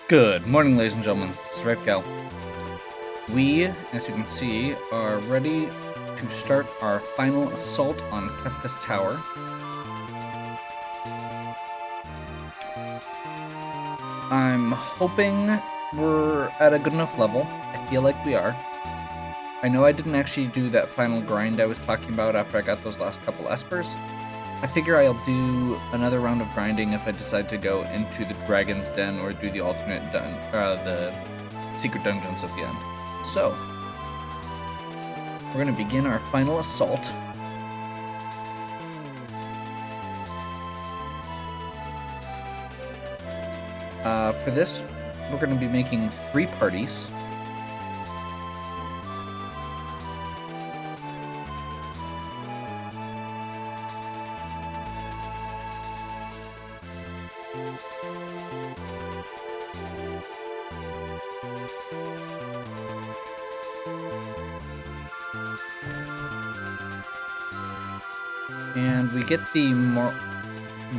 Good morning, ladies and gentlemen. It's Kefka. We, as you can see, are ready to start our final assault on Kefka's tower. I'm hoping we're at a good enough level. I feel like we are. I know I didn't actually do that final grind I was talking about after I got those last couple espers. I figure I'll do another round of grinding if I decide to go into the Dragon's Den or do the alternate the secret dungeons at the end. So, we're going to begin our final assault. For this, we're going to be making 3 parties. And we get the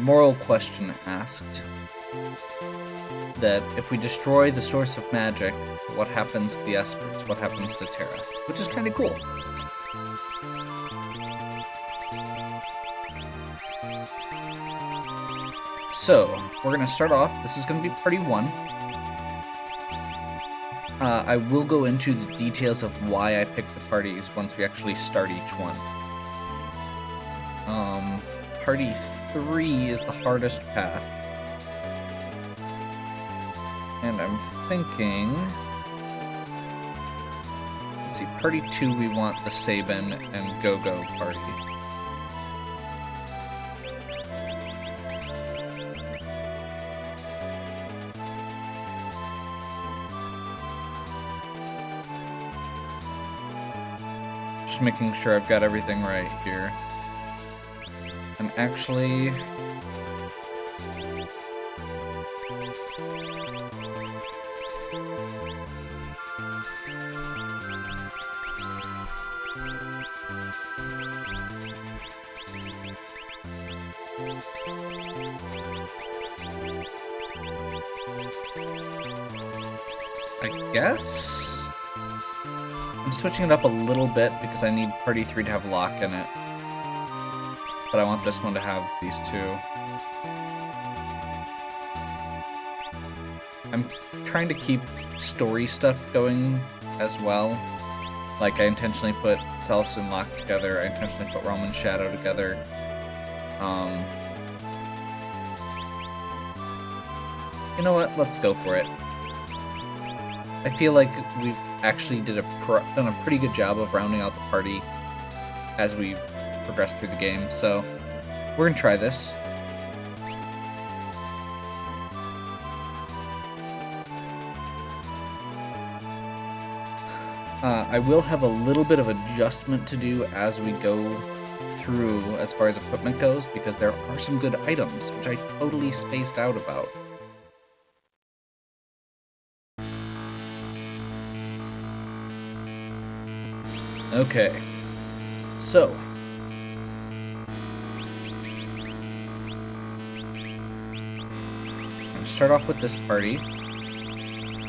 moral question asked that if we destroy the source of magic, what happens to the Espers? What happens to Terra? Which is kind of cool. So, we're going to start off. This is going to be party 1. I will go into the details of why I picked the parties once we actually start each one. Party 3 is the hardest path. And I'm thinking... Let's see, party 2 we want the Sabin and Go-Go party. Just making sure I've got everything right here. I'm actually... I guess? I'm switching it up a little bit because I need party 3 to have lock in it. But I want this one to have these 2. I'm trying to keep story stuff going as well. Like, I intentionally put Celeste and Locke together, I intentionally put Realm and Shadow together. You know what? Let's go for it. I feel like we've actually done a pretty good job of rounding out the party as we progress through the game, so we're gonna try this. I will have a little bit of adjustment to do as we go through as far as equipment goes, because there are some good items, which I totally spaced out about. Okay, so start off with this party,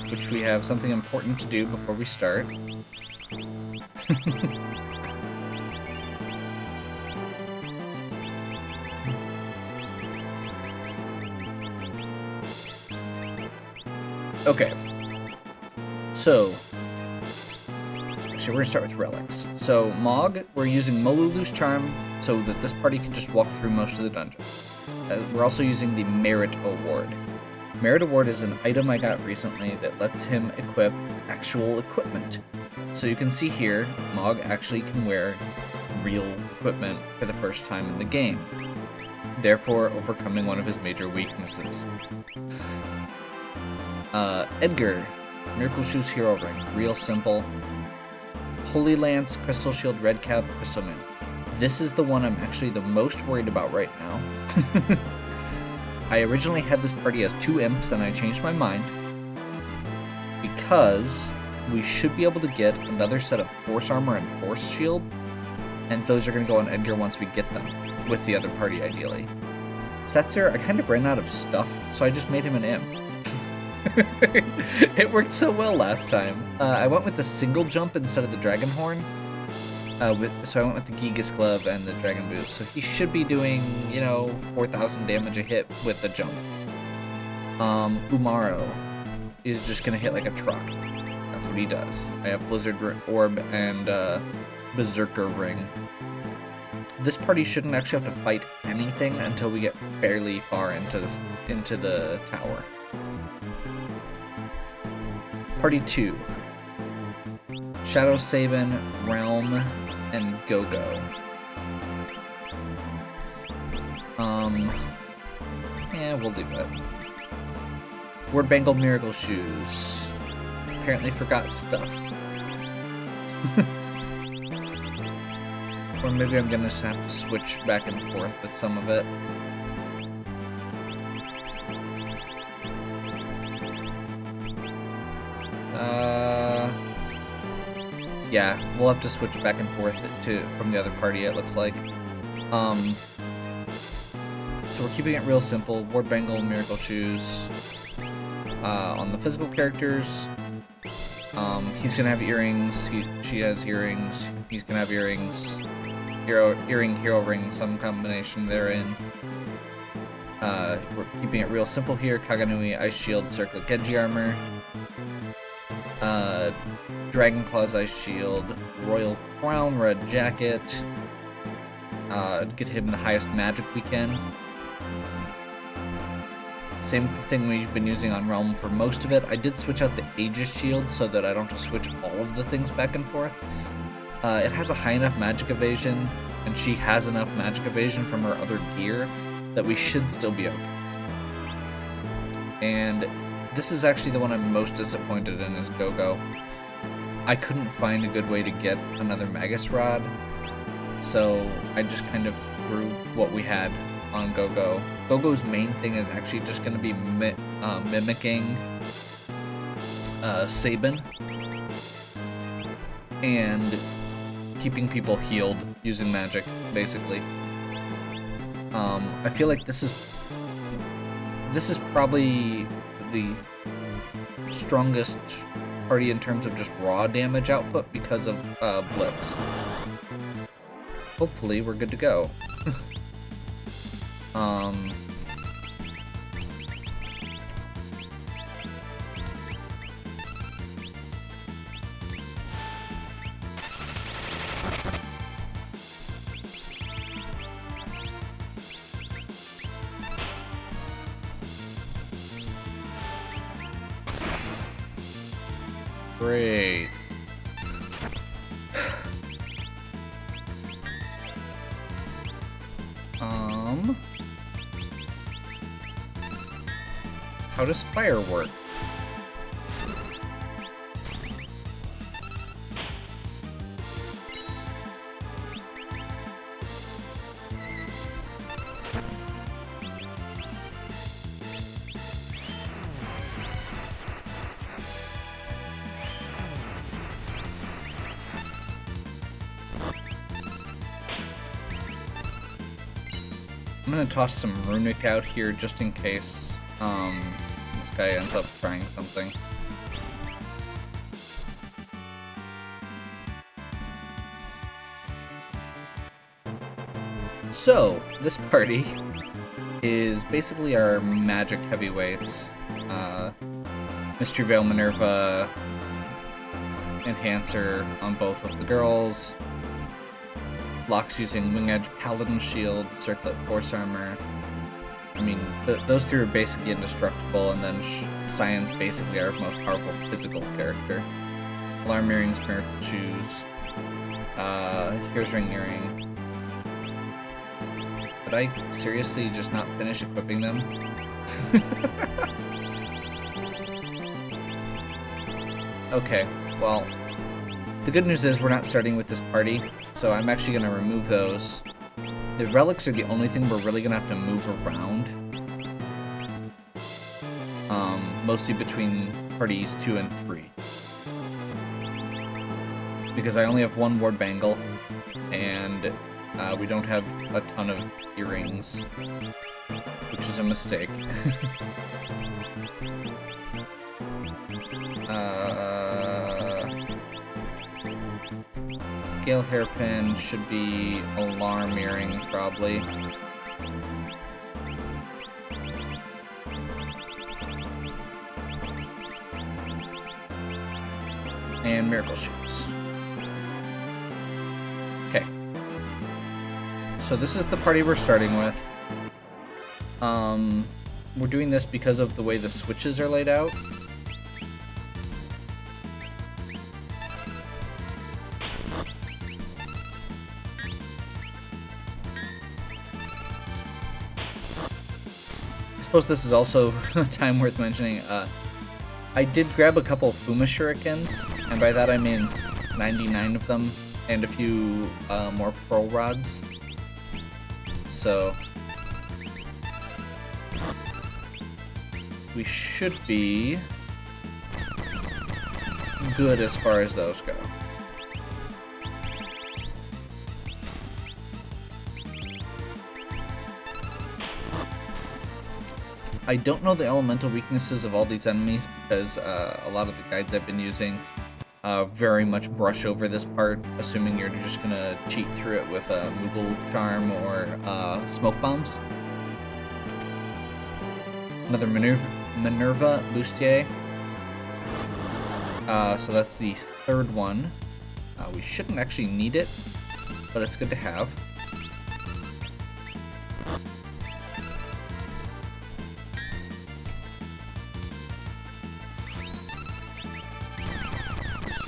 which we have something important to do before we start. Okay, so actually we're gonna start with relics. So Mog, we're using Molulu's Charm so that this party can just walk through most of the dungeon. We're also using the Merit Award. Merit Award is an item I got recently that lets him equip actual equipment. So you can see here, Mog actually can wear real equipment for the first time in the game, therefore overcoming one of his major weaknesses. Edgar, Miracle Shoes Hero Ring, real simple. Holy Lance, Crystal Shield, Red Cap, Crystal Man. This is the one I'm actually the most worried about right now. I originally had this party as 2 imps, and I changed my mind because we should be able to get another set of Force Armor and Force Shield, and those are going to go on Edgar once we get them, with the other party ideally. Setzer, I kind of ran out of stuff, so I just made him an imp. It worked so well last time. I went with the single jump instead of the dragon horn. So I went with the Gigas glove and the dragon boost. So he should be doing, 4,000 damage a hit with the jump. Umaro is just gonna hit like a truck. That's what he does. I have Blizzard Orb and Berserker Ring. This party shouldn't actually have to fight anything until we get fairly far into the tower. Party 2. Shadow Sabin, Realm, and Go-Go. Yeah, we'll leave it. Word Bangle Miracle Shoes. Apparently forgot stuff. Or maybe I'm gonna just have to switch back and forth with some of it. Yeah, we'll have to switch back and forth from the other party, it looks like. So we're keeping it real simple. Ward Bangle, Miracle Shoes. On the physical characters, he's gonna have earrings. She has earrings. He's gonna have earrings. Hero ring, some combination therein. We're keeping it real simple here. Kaganui, Ice Shield, Circlet Genji Armor. Dragon Claws, Ice Shield, Royal Crown, Red Jacket. Get him the highest magic we can. Same thing we've been using on Realm for most of it. I did switch out the Aegis Shield so that I don't have to switch all of the things back and forth. It has a high enough magic evasion, and she has enough magic evasion from her other gear that we should still be okay. And this is actually the one I'm most disappointed in, is Go-Go. I couldn't find a good way to get another Magus Rod, so I just kind of threw what we had on Go-Go. Go-Go's main thing is actually just going to be mimicking Sabin and keeping people healed using magic, basically. I feel like this is probably the strongest party in terms of just raw damage output because of Blitz. Hopefully we're good to go. Great. How does fire work? I'm gonna toss some Runic out here just in case this guy ends up trying something. So, this party is basically our magic heavyweights. Mystery Veil Minerva Enhancer on both of the girls. Locks using Wing Edge Paladin Shield, Circlet Force Armor. I mean, those three are basically indestructible, and then Cyan's basically our most powerful physical character. Alarm Earrings, Miracle Shoes. Here's Ring Earring. Did I seriously just not finish equipping them? Okay, well, the good news is we're not starting with this party, so I'm actually going to remove those. The relics are the only thing we're really going to have to move around. Mostly between parties 2 and 3. Because I only have one Ward Bangle, and we don't have a ton of earrings, which is a mistake. Gale Hairpin should be Alarm Earring, probably. And Miracle Shoots. Okay. So this is the party we're starting with. We're doing this because of the way the switches are laid out. I suppose this is also a time worth mentioning. I did grab a couple Fuma Shurikens, and by that I mean 99 of them, and a few more Pearl Rods. So we should be good as far as those go. I don't know the elemental weaknesses of all these enemies because a lot of the guides I've been using very much brush over this part, assuming you're just gonna cheat through it with a Moogle Charm or Smoke Bombs. Another Minerva Bustier. So that's the third one. We shouldn't actually need it, but it's good to have.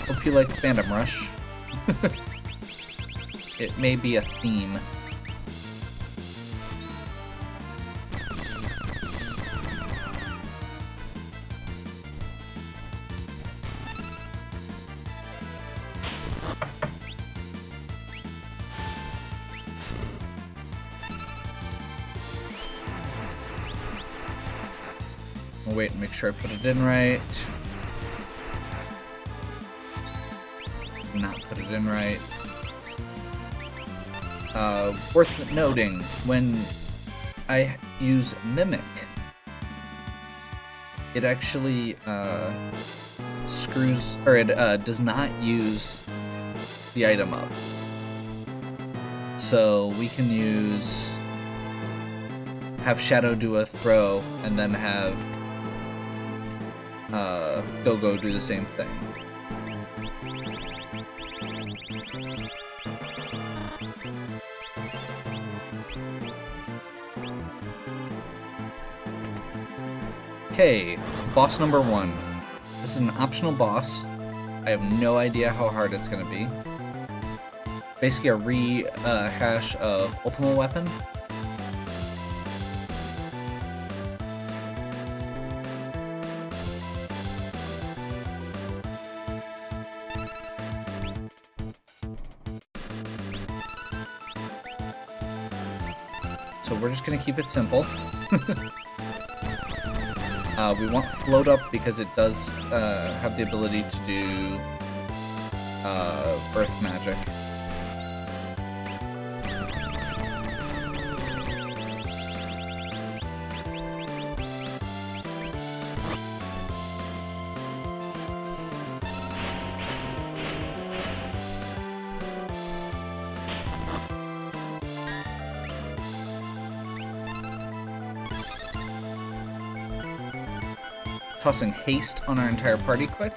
Hope you like Phantom Rush. It may be a theme. I'll wait and make sure I put it in right. Not put it in right. Worth noting, when I use Mimic, it actually screws, or it does not use the item up. So we can have Shadow do a throw, and then have Go-Go do the same thing. Okay, boss number 1. This is an optional boss. I have no idea how hard it's going to be. Basically a rehash of Ultimate Weapon. So we're just going to keep it simple. We want Float Up because it does have the ability to do Earth Magic. Tossing haste on our entire party quick.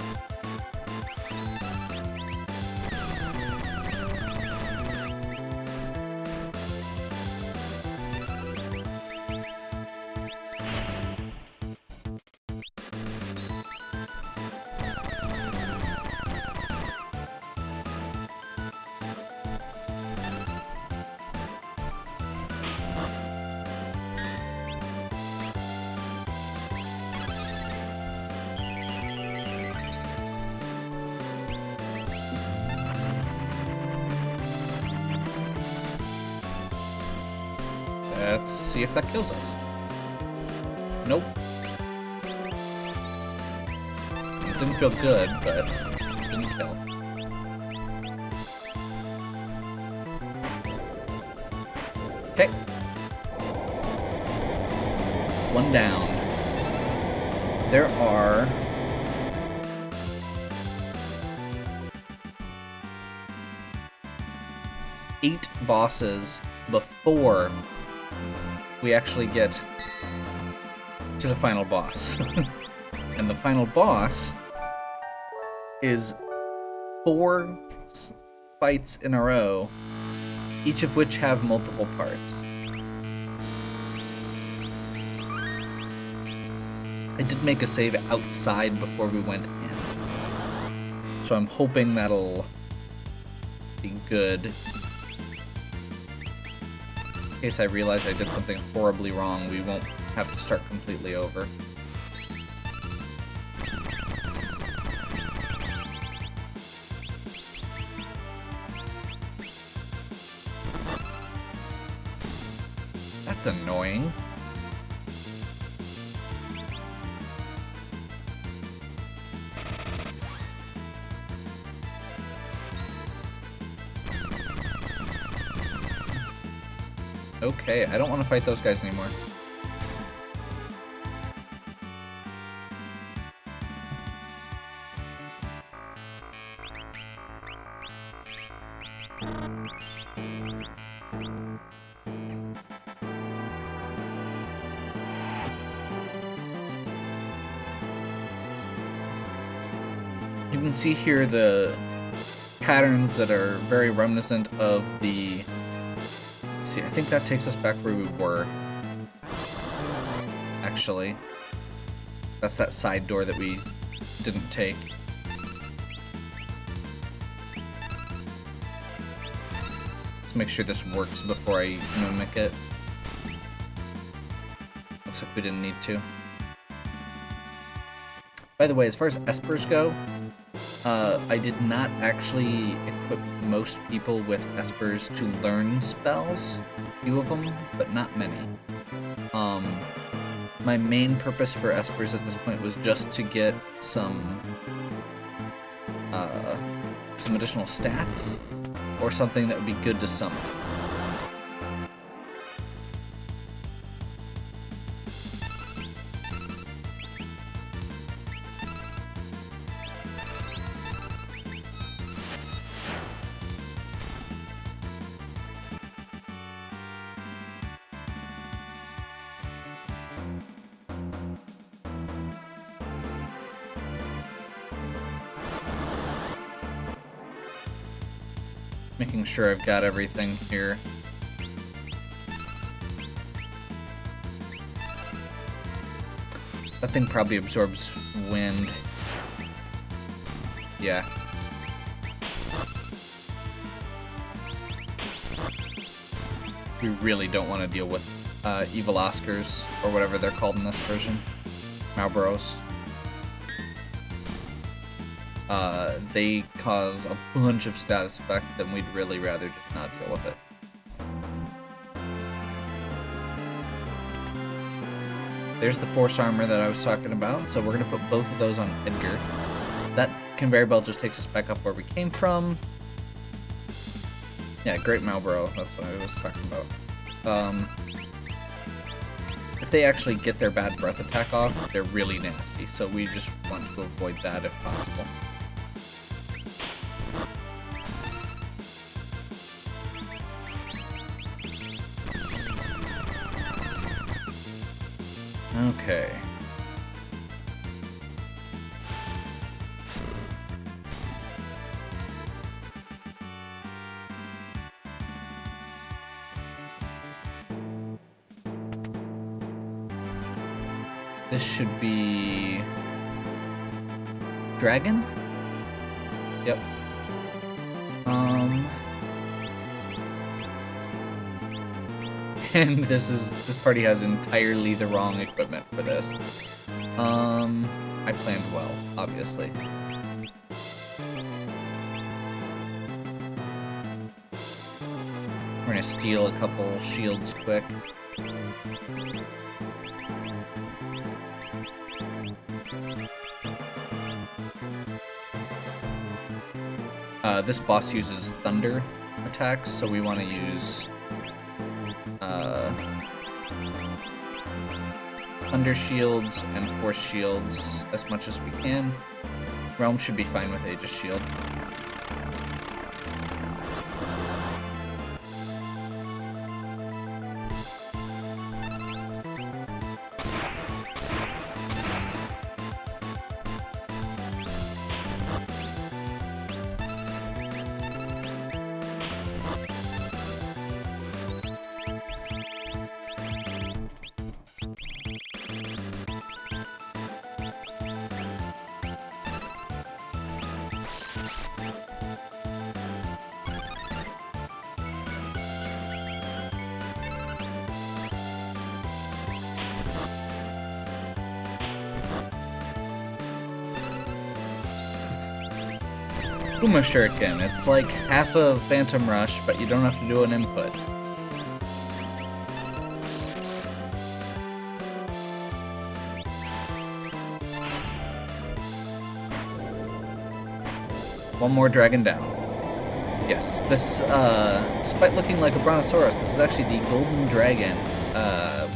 Let's see if that kills us. Nope. It didn't feel good, but it didn't kill. Okay. One down. There are 8 bosses before we actually get to the final boss. And the final boss is 4 fights in a row, each of which have multiple parts. I did make a save outside before we went in, so I'm hoping that'll be good. In case I realize I did something horribly wrong, we won't have to start completely over. That's annoying. Okay, I don't want to fight those guys anymore. You can see here the patterns that are very reminiscent of the... Let's see, I think that takes us back where we were. Actually. That's that side door that we didn't take. Let's make sure this works before I mimic it. Looks like we didn't need to. By the way, as far as espers go, I did not actually equip most people with espers to learn spells. A few of them, but not many. My main purpose for espers at this point was just to get some additional stats, or something that would be good to summon. Making sure I've got everything here. That thing probably absorbs wind. Yeah. We really don't want to deal with evil Oscars, or whatever they're called in this version. Malboros. They cause a bunch of status effects, and we'd really rather just not deal with it. There's the force armor that I was talking about, so we're going to put both of those on Edgar. That conveyor belt just takes us back up where we came from. Yeah, Great Malboro, that's what I was talking about. If they actually get their bad breath attack off, they're really nasty, so we just want to avoid that if possible. Okay. This should be... Dragon? Yep. And this party has entirely the wrong equipment for this. I planned well, obviously. We're gonna steal a couple shields quick. This boss uses thunder attacks, so we want to use thunder shields and force shields as much as we can. Realm should be fine with Aegis shield. Uma Shuriken. It's like half a Phantom Rush, but you don't have to do an input. One more dragon down. Yes, this, despite looking like a Brontosaurus, this is actually the Golden Dragon,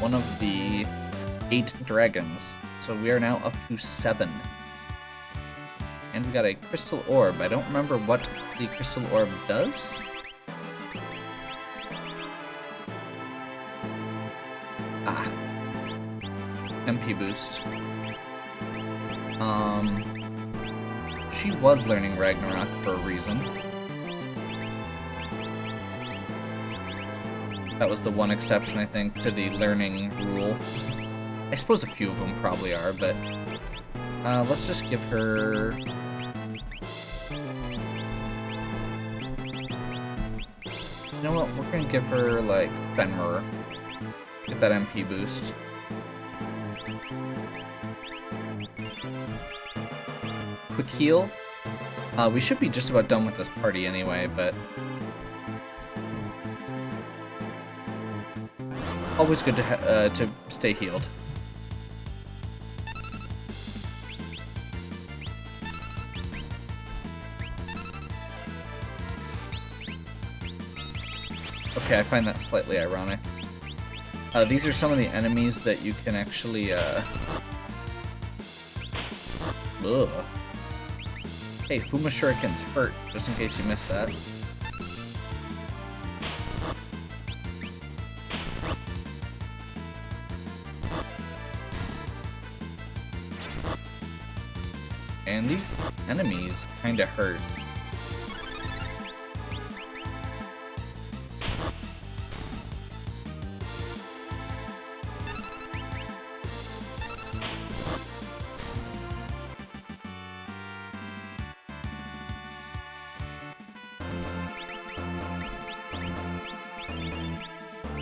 one of the 8 dragons. So we are now up to 7. And we got a Crystal Orb. I don't remember what the Crystal Orb does. Ah. MP boost. She was learning Ragnarok for a reason. That was the one exception, I think, to the learning rule. I suppose a few of them probably are, but let's just give her... You know what, we're gonna give her, like, Fenrir. Get that MP boost. Quick heal. We should be just about done with this party anyway, but... Always good to stay healed. Okay, I find that slightly ironic. These are some of the enemies that you can actually, Ugh. Hey, Fuma Shuriken's hurt, just in case you missed that. And these enemies kinda hurt.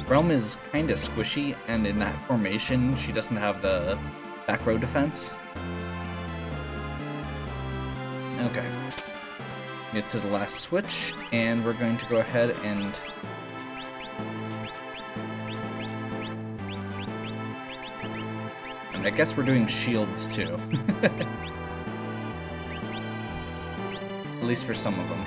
Realm is kinda squishy, and in that formation, she doesn't have the back row defense. Okay. Get to the last switch, and we're going to go ahead and... And I guess we're doing shields, too. At least for some of them.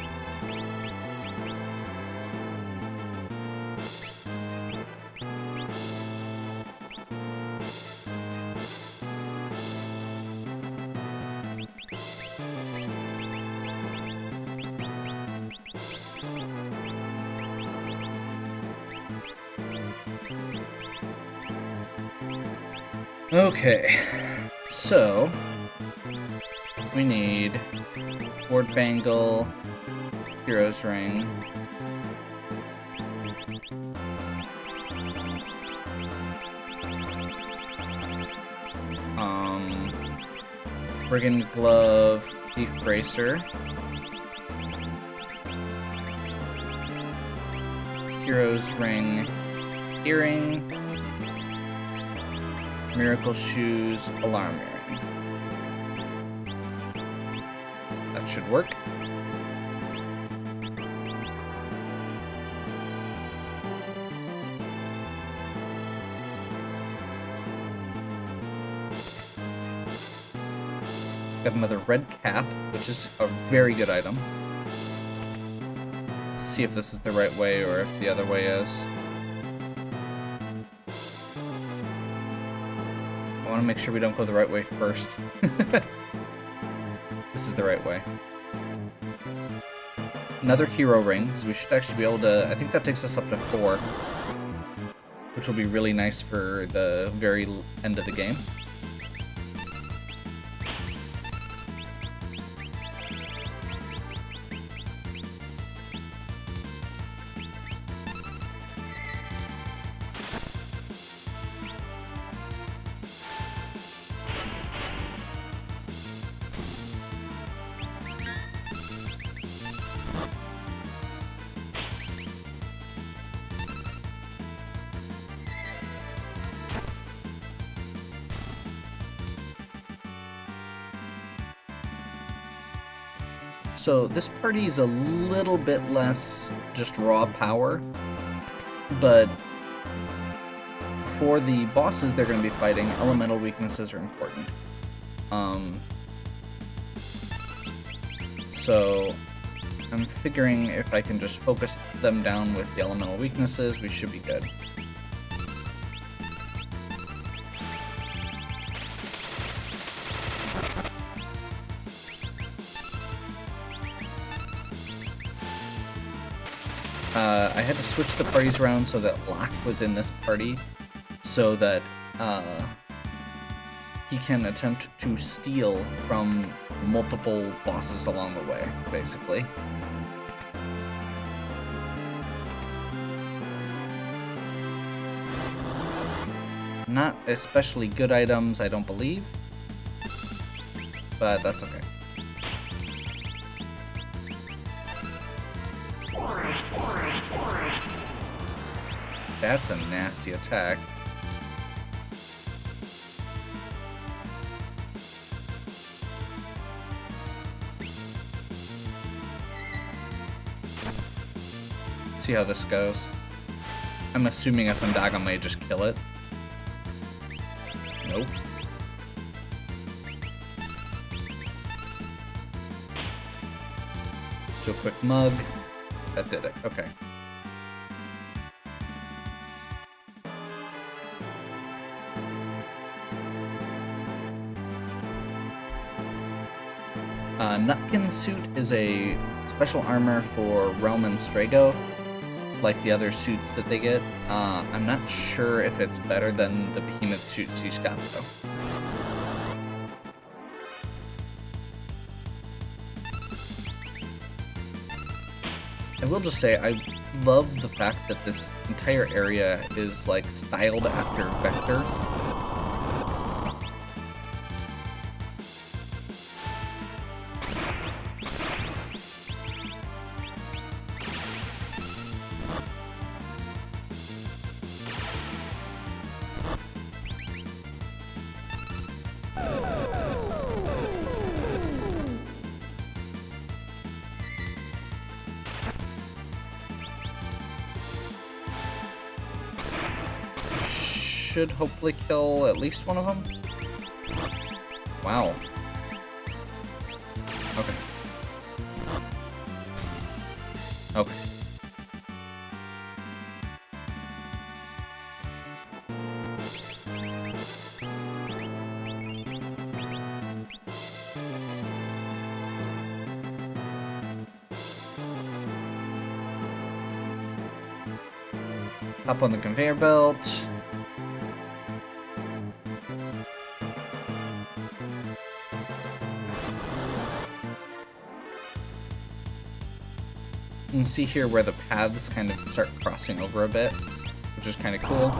Okay, so we need Ward Bangle, Hero's Ring, Brigand Glove, Thief Bracer, Hero's Ring, Earring, Miracle Shoes, Alarm Earring. That should work. Got another red cap, which is a very good item. Let's see if this is the right way or if the other way is. I want to make sure we don't go the right way first. This is the right way. Another hero ring, so we should actually be able to... I think that takes us up to 4. Which will be really nice for the very end of the game. So this party is a little bit less just raw power, but for the bosses they're going to be fighting, elemental weaknesses are important. So I'm figuring if I can just focus them down with the elemental weaknesses, we should be good. I had to switch the parties around so that Locke was in this party, so that he can attempt to steal from multiple bosses along the way, basically. Not especially good items, I don't believe, but that's okay. That's a nasty attack. Let's see how this goes. I'm assuming a Thundaga may just kill it. Nope. Let's do a quick mug. That did it. Okay. Nutkin's suit is a special armor for Realm and Strago, like the other suits that they get. I'm not sure if it's better than the Behemoth suits he's got, though. I will just say, I love the fact that this entire area is, like, styled after Vector. Should hopefully kill at least one of them. Wow. Okay. Okay. Hop on the conveyor belt. You can see here where the paths kind of start crossing over a bit, which is kind of cool.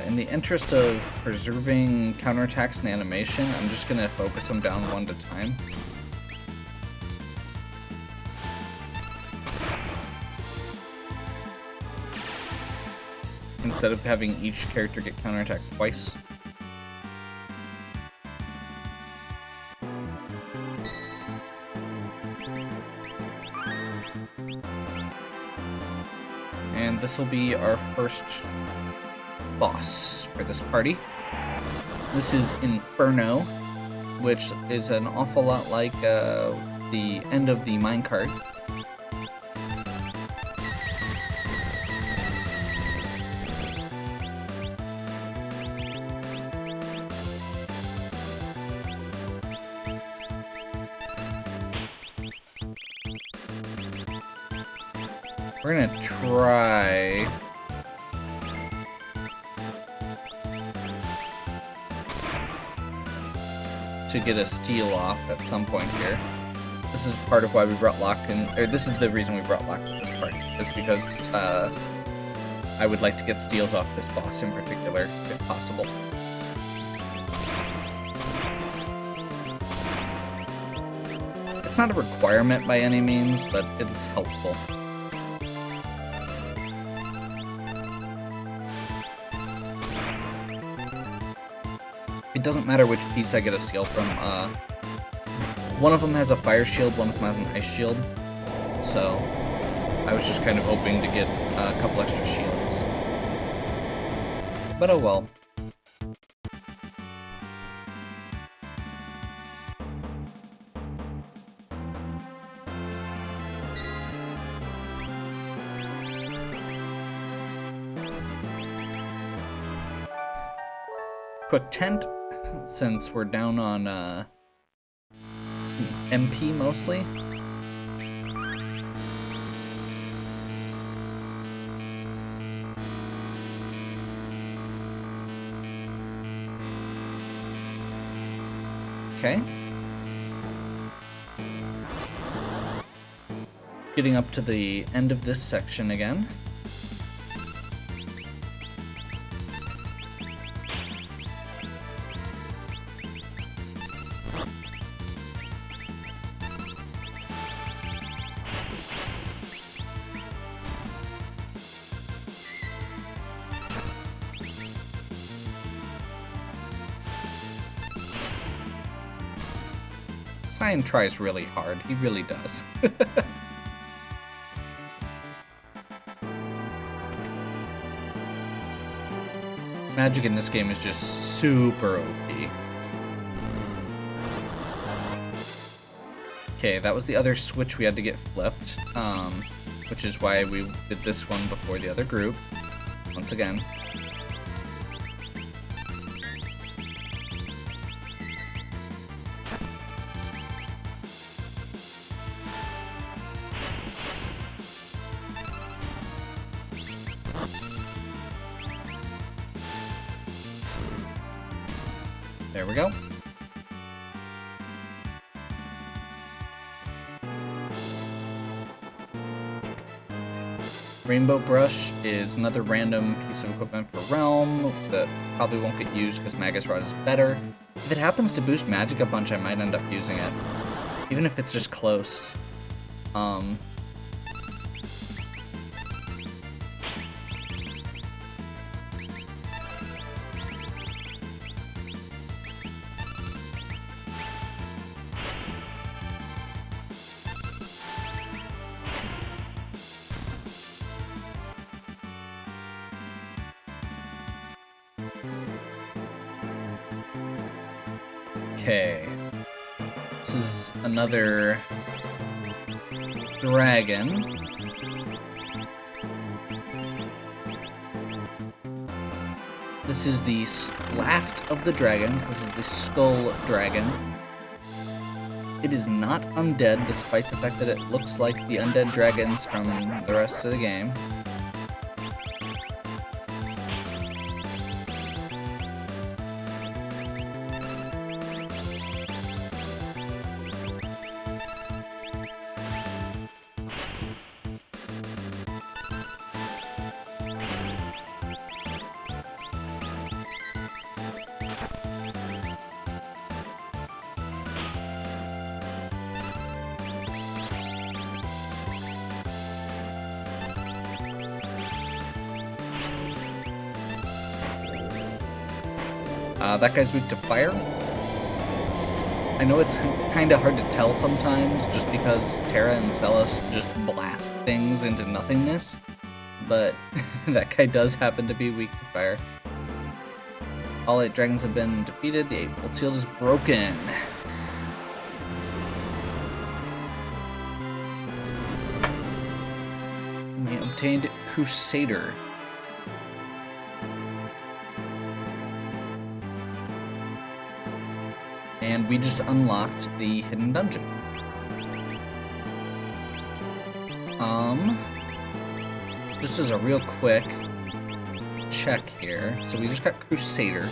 In the interest of preserving counterattacks and animation, I'm just going to focus them down one at a time. Instead of having each character get counterattacked twice. And this will be our first boss for this party. This is Inferno, which is an awful lot like the end of the minecart. We're gonna try to get a steal off at some point here. This is part of why we brought Locke in, or this is the reason we brought Locke to this party, is because I would like to get steals off this boss in particular, if possible. It's not a requirement by any means, but it's helpful. It doesn't matter which piece I get a steal from. One of them has a fire shield, one of them has an ice shield. So I was just kind of hoping to get a couple extra shields. But oh well. Quick tent, since we're down on MP mostly. Okay. Getting up to the end of this section again. Cyan tries really hard. He really does. Magic in this game is just super OP. Okay, that was the other switch we had to get flipped, which is why we did this one before the other group. Once again. There we go. Rainbow Brush is another random piece of equipment for Realm that probably won't get used because Magus Rod is better. If it happens to boost magic a bunch, I might end up using it. Even if it's just close. Okay. This is another dragon. This is the last of the dragons. This is the Skull Dragon. It is not undead, despite the fact that it looks like the undead dragons from the rest of the game. That guy's weak to fire. I know it's kind of hard to tell sometimes, just because Terra and Celis just blast things into nothingness, but that guy does happen to be weak to fire. All 8 dragons have been defeated, the 8-volt shield is broken. We obtained Crusader. And we just unlocked the hidden dungeon. Just as a real quick check here. So we just got Crusader,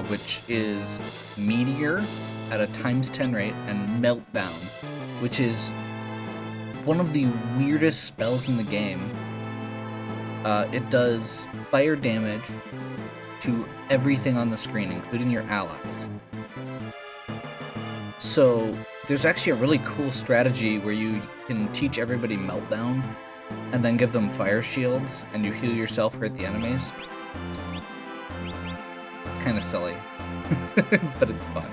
which is Meteor at a ×10 rate, and Meltdown, which is one of the weirdest spells in the game. It does fire damage to everything on the screen, including your allies. So there's actually a really cool strategy where you can teach everybody Meltdown and then give them fire shields, and you heal yourself, hurt the enemies. It's kind of silly, but it's fun.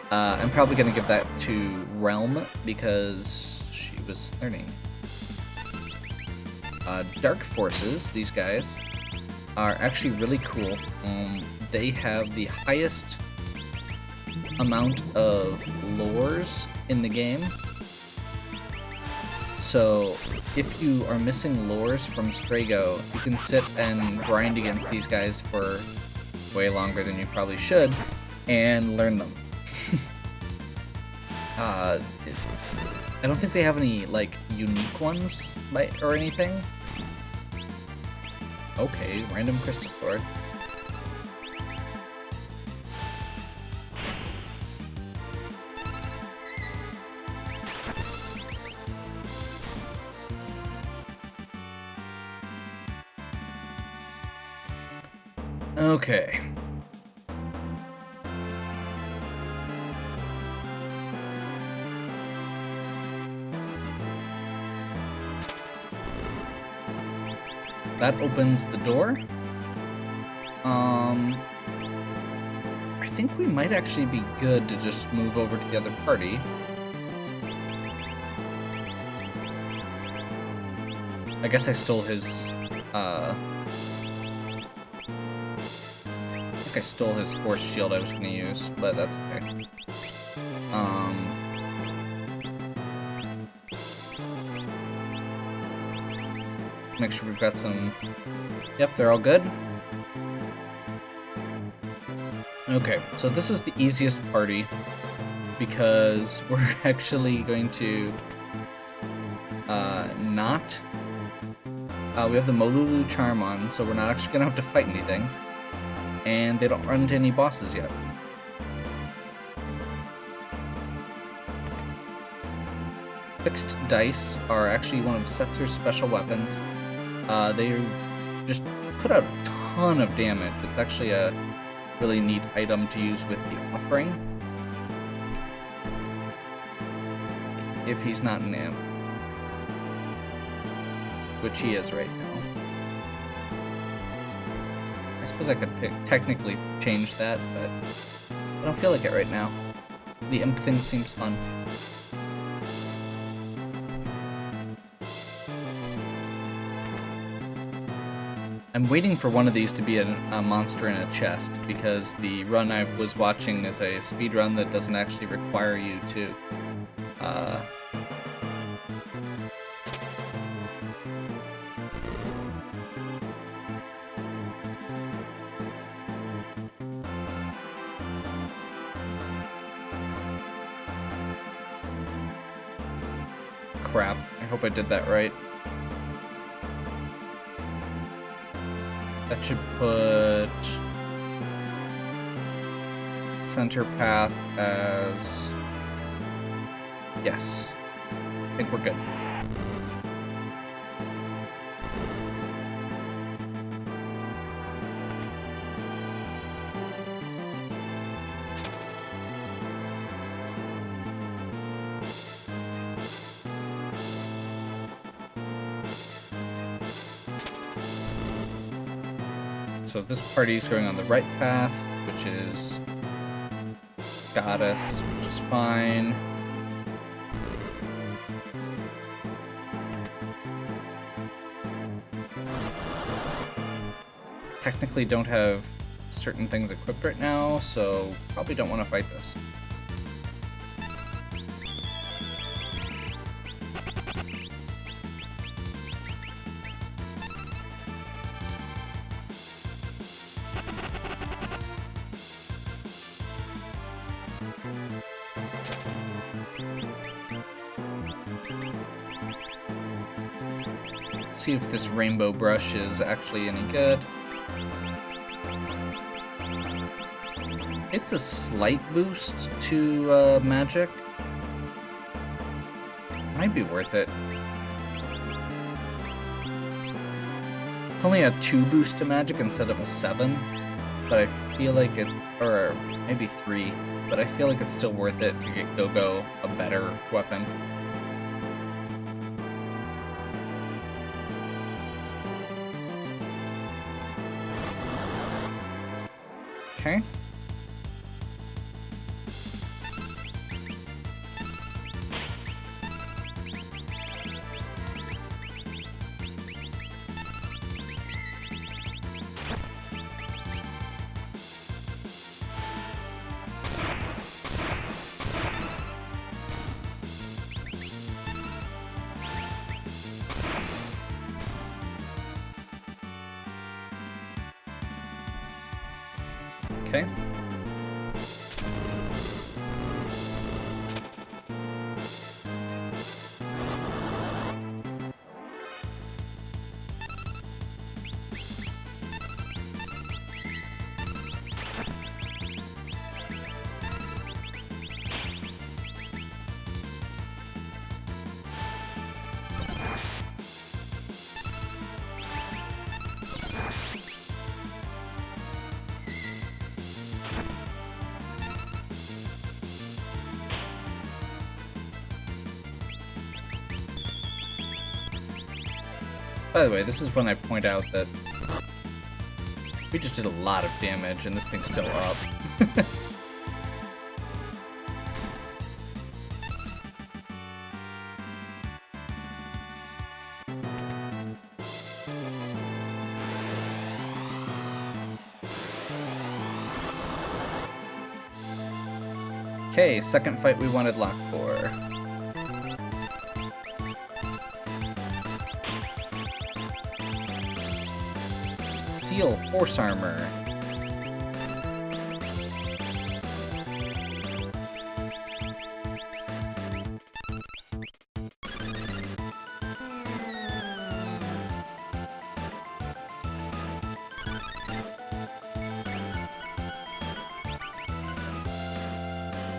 I'm probably going to give that to Realm because she was learning. Dark Forces, these guys, are actually really cool. They have the highest amount of lures in the game. So if you are missing lures from Strago, you can sit and grind against these guys for way longer than you probably should and learn them. I don't think they have any, like, unique ones or anything. Okay, random crystal sword. Okay. That opens the door. I think we might actually be good to just move over to the other party. I guess I stole his, I think I stole his force shield I was gonna use, but that's okay. Make sure we've got some... Yep, they're all good. Okay, so this is the easiest party because we're actually going to not... we have the Molulu charm on, so we're not actually gonna have to fight anything. And they don't run into any bosses yet. Fixed dice are actually one of Setzer's special weapons. They just put out a ton of damage. It's actually a really neat item to use with the offering. If he's not an imp. Which he is right now. I suppose I could technically change that, but I don't feel like it right now. The imp thing seems fun. I'm waiting for one of these to be a monster in a chest, because the run I was watching is a speed run that doesn't actually require you to crap, I hope I did that right. That should put center path as... Yes. I think we're good. So this party's going on the right path, which is Goddess, which is fine. Technically don't have certain things equipped right now, so probably don't want to fight this. See if this rainbow brush is actually any good. It's a slight boost to magic. Might be worth it. It's only a 2 boost to magic instead of a 7. but I feel like it, or maybe 3, but I feel like it's still worth it to get Go-Go a better weapon. Okay. Okay. By the way, this is when I point out that we just did a lot of damage and this thing's still up. Okay, second fight we wanted lock for. Steel force armor.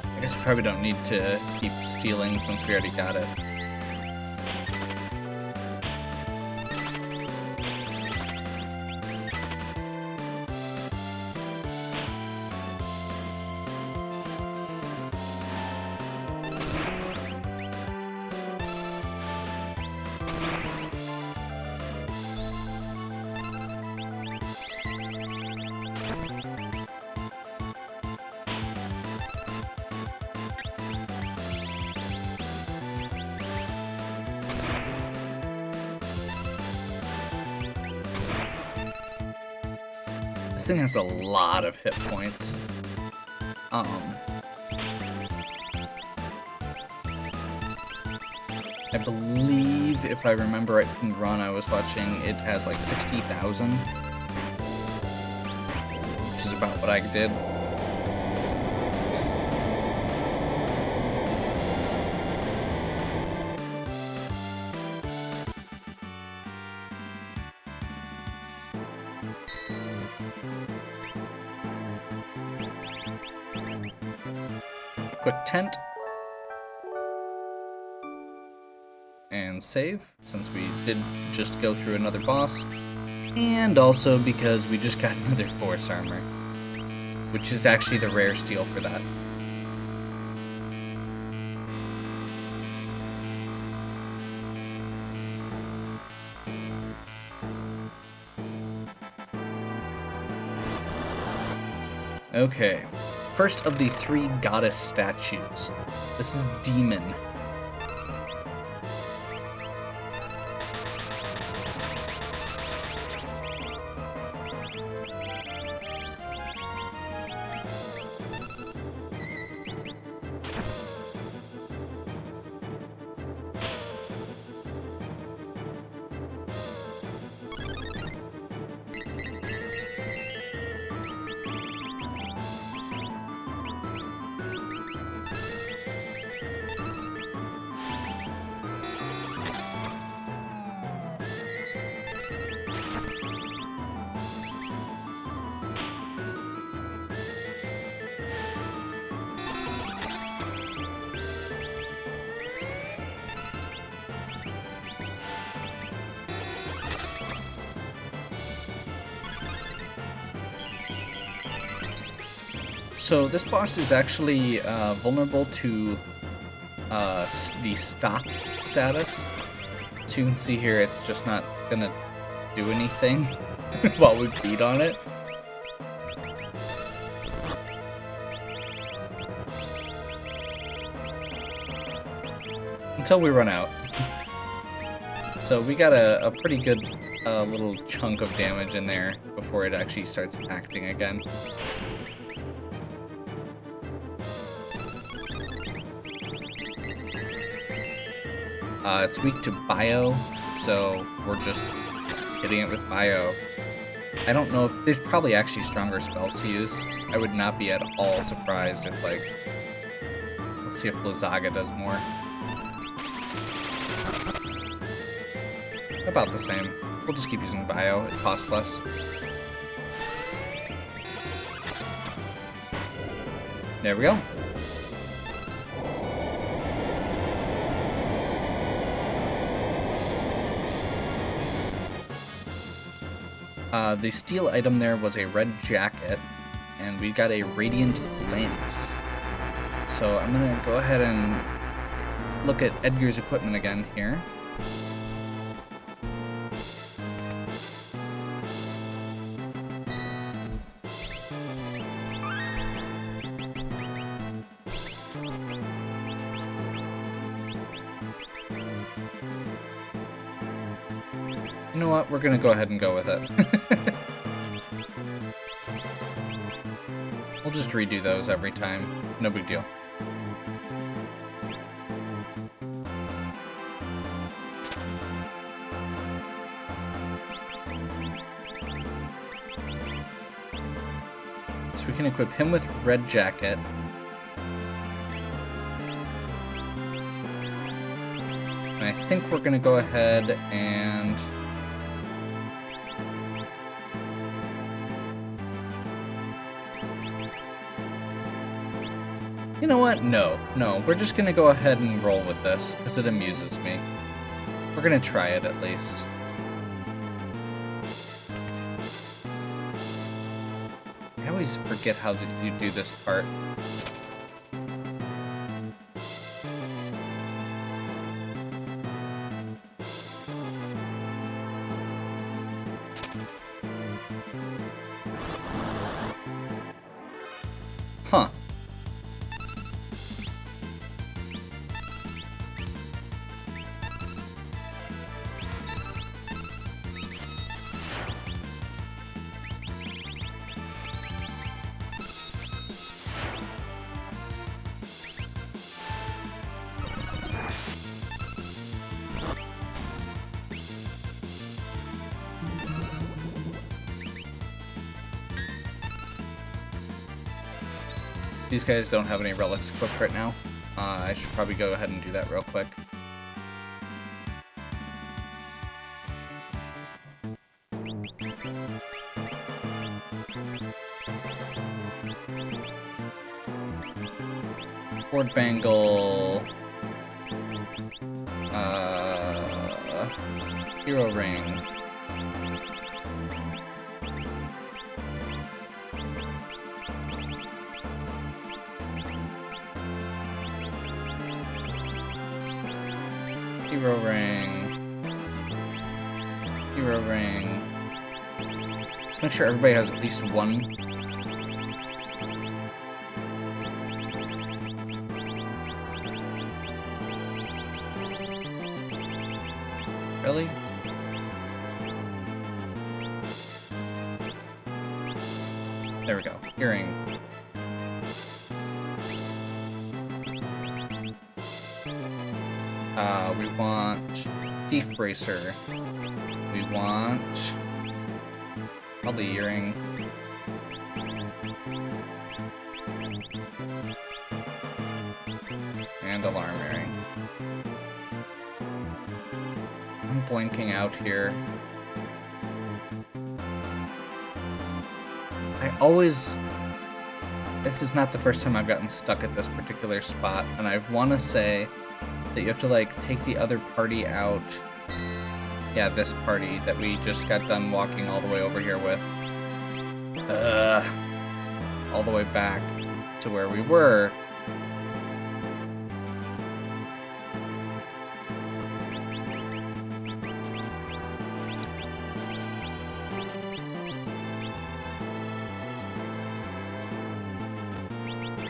I guess we probably don't need to keep stealing since we already got it. This thing has a lot of hit points. I believe, if I remember right from the run I was watching, it has like 60,000. Which is about what I did. Quick tent. And save, since we did just go through another boss. And also because we just got another force armor, which is actually the rare steal for that. Okay, first of the 3 goddess statues. This is Demon. So this boss is actually vulnerable to the stop status. So you can see here, it's just not gonna do anything while we beat on it. Until we run out. So we got a pretty good little chunk of damage in there before it actually starts acting again. It's weak to bio, so we're just hitting it with bio. I don't know if there's probably actually stronger spells to use. I would not be at all surprised if, like, let's see if Blizzaga does more. About the same. We'll just keep using bio, it costs less. There we go. The steel item there was a red jacket, and we got a radiant lance. So I'm gonna go ahead and look at Edgar's equipment again here. You know what? We're gonna go ahead and go with it. We'll just redo those every time. No big deal. So we can equip him with red jacket. And I think we're gonna go ahead and you know what? No, we're just gonna go ahead and roll with this, because it amuses me. We're gonna try it at least. I always forget how you do this part. Huh. These guys don't have any relics equipped right now. I should probably go ahead and do that real quick. Board bangle. Hero ring. Hero ring. Hero ring. Let's make sure everybody has at least one. Really? There we go. Earring. We want Thief Bracer. We want probably Earring. And Alarm Earring. I'm blanking out here. This is not the first time I've gotten stuck at this particular spot, and I want to say that you have to, like, take the other party out. Yeah, this party that we just got done walking all the way over here with. All the way back. to where we were.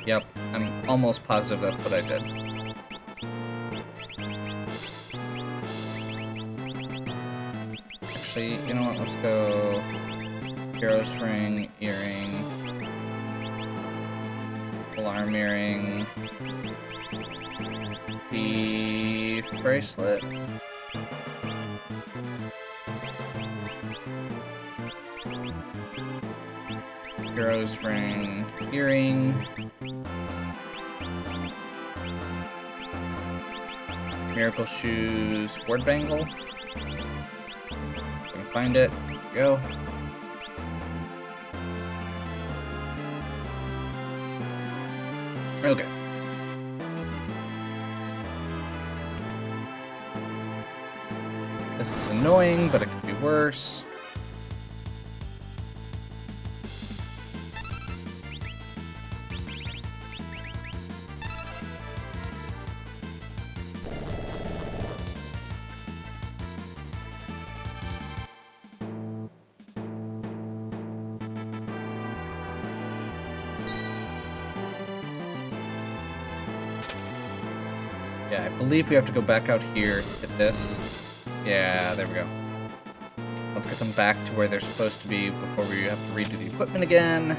Yep, I'm almost positive that's what I did. Actually, you know what, let's go Hero's Ring, Earring, Alarm Earring, Thief Bracelet. Hero's Ring, Earring, Miracle Shoes, Ward Bangle. Gonna find it. Go. Okay. This is annoying, but it could be worse. Yeah, I believe we have to go back out here, hit this. Yeah, there we go. Let's get them back to where they're supposed to be before we have to redo the equipment again.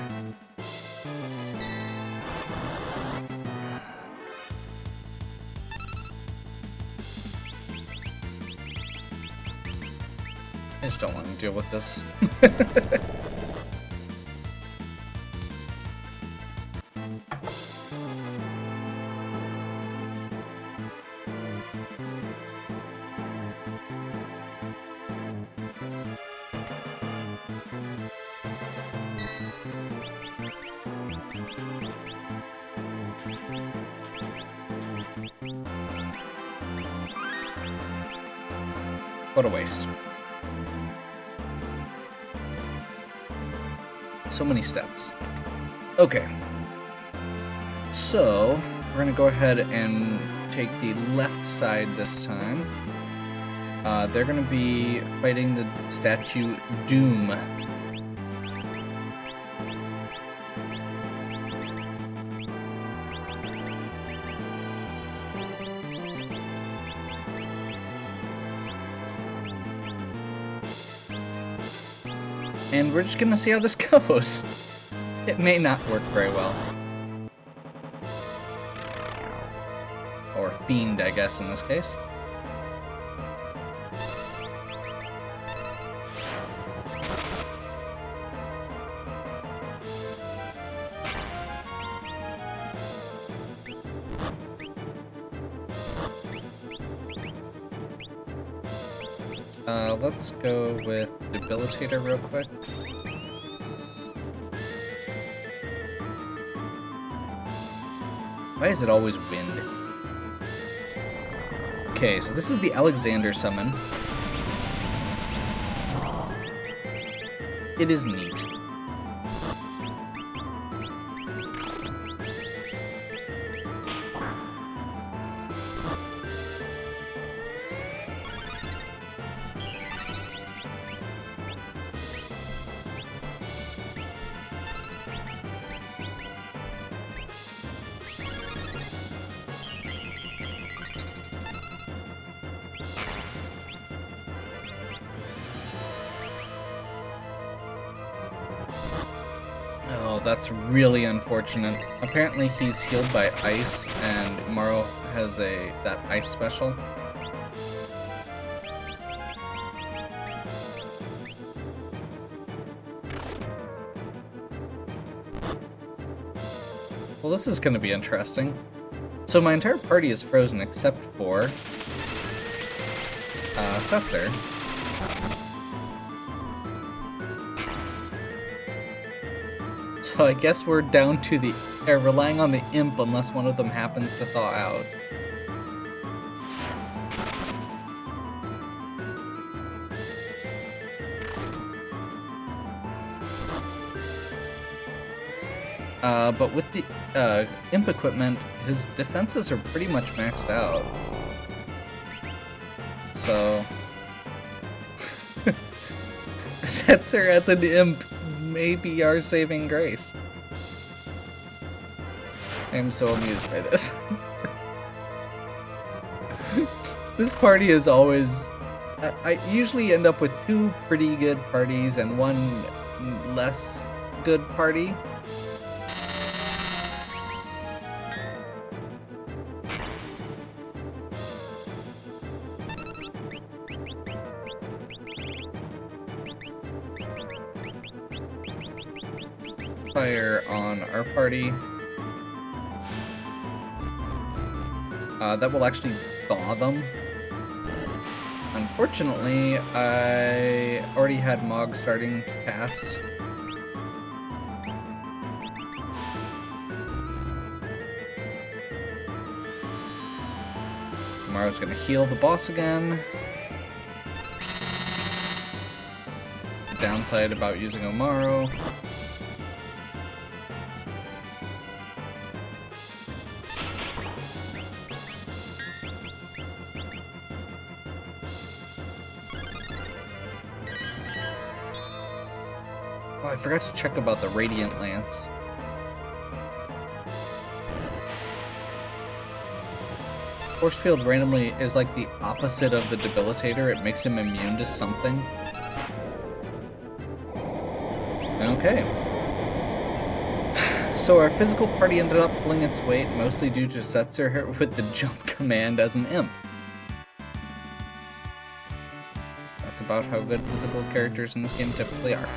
I just don't want to deal with this. What a waste. So many steps. Okay. So, we're gonna go ahead and take the left side this time. They're gonna be fighting the statue Doom. And we're just gonna see how this goes. It may not work very well. Or Fiend, I guess, in this case. Let's go with Debilitator real quick. Why is it always wind? Okay, so this is the Alexander summon. It is neat. Oh, that's really unfortunate. Apparently he's healed by ice, and Morrow has that ice special. Well, this is gonna be interesting. So my entire party is frozen except for Setzer. So I guess we're down to relying on the imp unless one of them happens to thaw out. But with the imp equipment, his defenses are pretty much maxed out. So... Setzer as an imp may be our saving grace. I am so amused by this. This party is always... I usually end up with 2 pretty good parties and 1 less good party. Fire on our party. That will actually thaw them. Unfortunately, I already had Mog starting to cast. Tomorrow's gonna heal the boss again. The downside about using Omaro. Oh, I forgot to check about the Radiant Lance. Force Field randomly is like the opposite of the Debilitator. It makes him immune to something. Okay. So our physical party ended up pulling its weight, mostly due to Setzer with the jump command as an imp. That's about how good physical characters in this game typically are.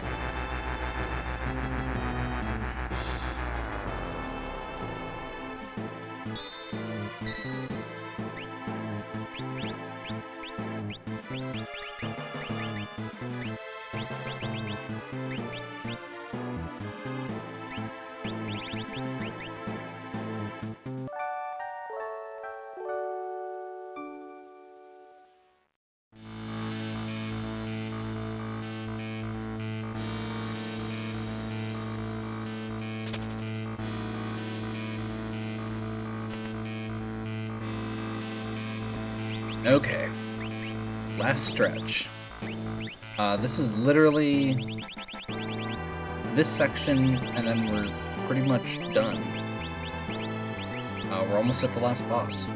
Okay, last stretch. This is literally this section, and then we're pretty much done. We're almost at the last boss.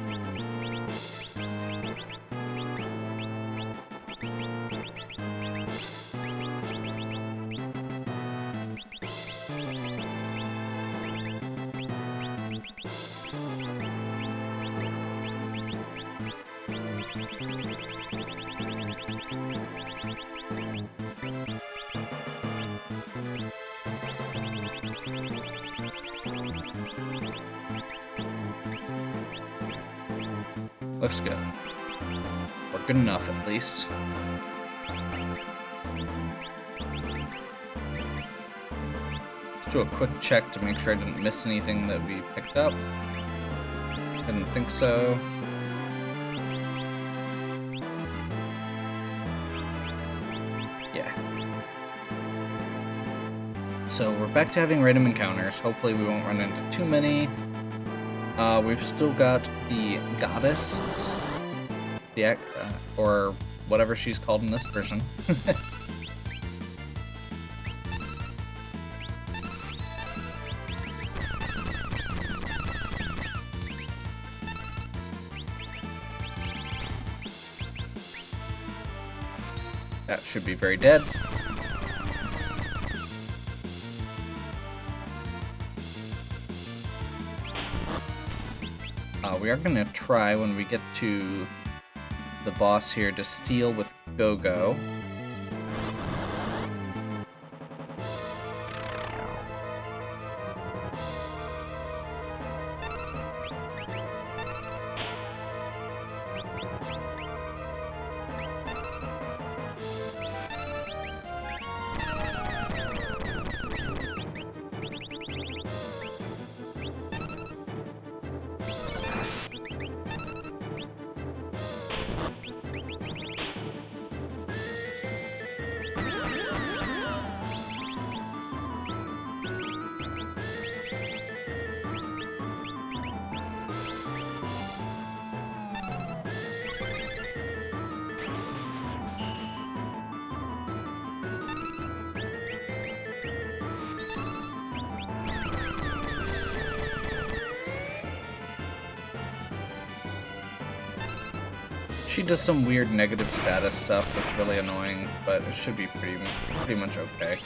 Looks good. Or good enough, at least. Let's do a quick check to make sure I didn't miss anything that we picked up. Didn't think so. Yeah. So we're back to having random encounters. Hopefully we won't run into too many. We've still got the goddess, or whatever she's called in this version. That should be very dead. We are going to try, when we get to the boss here, to steal with Go-Go. She does some weird negative status stuff that's really annoying, but it should be pretty much okay.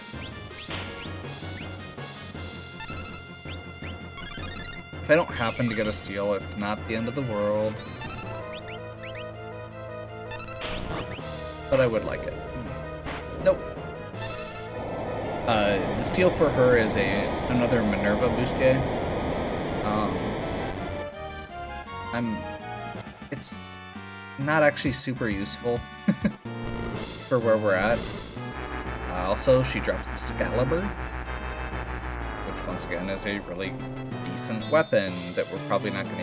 If I don't happen to get a steal, it's not the end of the world. But I would like it. Nope. The steal for her is another Minerva bustier. It's not actually super useful for where we're at. Also, she drops Excalibur, which once again is a really decent weapon that we're probably not going to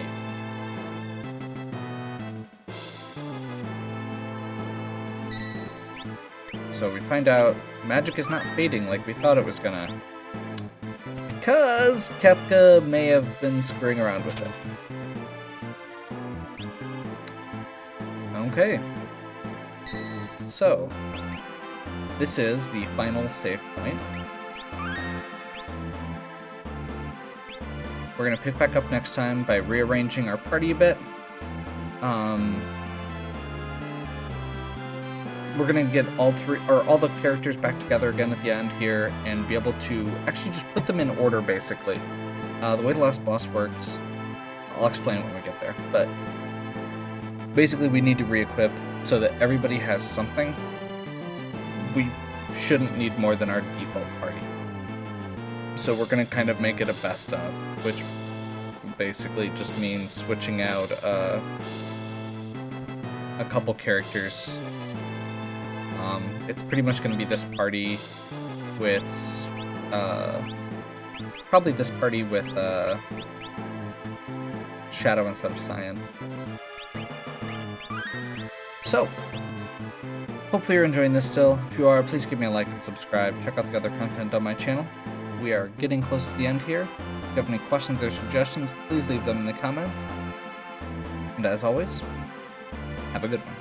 use. So we find out magic is not fading like we thought it was gonna, because Kefka may have been screwing around with it. Okay, so this is the final save point. We're gonna pick back up next time by rearranging our party a bit. We're gonna get all the characters back together again at the end here, and be able to actually just put them in order, basically. The way the last boss works, I'll explain it when we get there, but basically we need to re-equip so that everybody has something. We shouldn't need more than our default party. So we're gonna kind of make it a best of, which basically just means switching out a couple characters. It's pretty much going to be this party with, probably this party with Shadow instead of Cyan. So, hopefully you're enjoying this still. If you are, please give me a like and subscribe. Check out the other content on my channel. We are getting close to the end here. If you have any questions or suggestions, please leave them in the comments. And as always, have a good one.